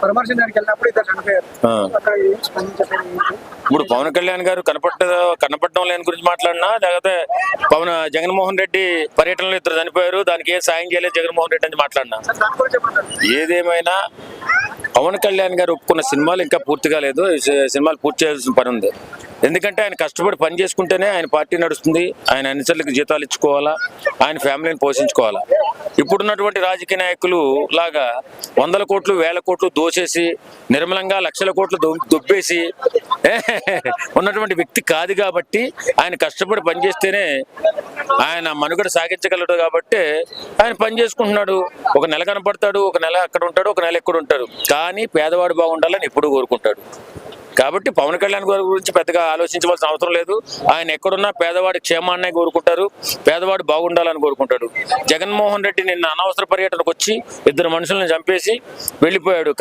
పరామర్శించడానికి వెళ్ళినప్పుడు ఇద్దరు చనిపోయారు. అక్కడ ఏం స్పందించలేదు. ఇప్పుడు పవన్ కళ్యాణ్ గారు కనపడడం లేని గురించి మాట్లాడినా, లేకపోతే జగన్మోహన్ రెడ్డి పర్యటనలో ఇద్దరు చనిపోయారు, దానికి ఏ సాయం చేయలేదు జగన్మోహన్ రెడ్డి అని మాట్లాడినా, ఏదేమైనా పవన్ కళ్యాణ్ గారు ఒప్పుకున్న సినిమాలు ఇంకా పూర్తిగా లేదు. సినిమాలు పూర్తి చేయాల్సిన పని ఉంది. ఎందుకంటే ఆయన కష్టపడి పని చేసుకుంటేనే ఆయన పార్టీ నడుస్తుంది. ఆయన అనుచరులకు జీతాలు ఇచ్చుకోవాలా, ఆయన ఫ్యామిలీని పోషించుకోవాలా. ఇప్పుడున్నటువంటి రాజకీయ నాయకులు లాగా 100 కోట్లు 1000 కోట్లు దోచేసి నిర్మలంగా లక్షల కోట్లు దుబ్బేసి ఉన్నటువంటి వ్యక్తి కాదు. కాబట్టి ఆయన కష్టపడి పనిచేస్తేనే ఆయన మనుగడ సాగించగలడు. కాబట్టి ఆయన పని చేసుకుంటున్నాడు. ఒక నెల కనపడతాడు, ఒక నెల అక్కడ ఉంటాడు, ఒక నెల ఎక్కడ ఉంటాడు. కానీ పేదవాడు బాగుండాలని ఎప్పుడూ కోరుకుంటాడు. కాబట్టి పవన్ కళ్యాణ్ గారి గురించి పెద్దగా ఆలోచించవలసిన అవసరం లేదు. ఆయన ఎక్కడున్నా పేదవాడి క్షేమాన్నే కోరుకుంటారు, పేదవాడు బాగుండాలని కోరుకుంటాడు. జగన్మోహన్ రెడ్డి నిన్న అనవసర పర్యటనకు వచ్చి 2 మనుషులను చంపేసి వెళ్ళిపోయాడు.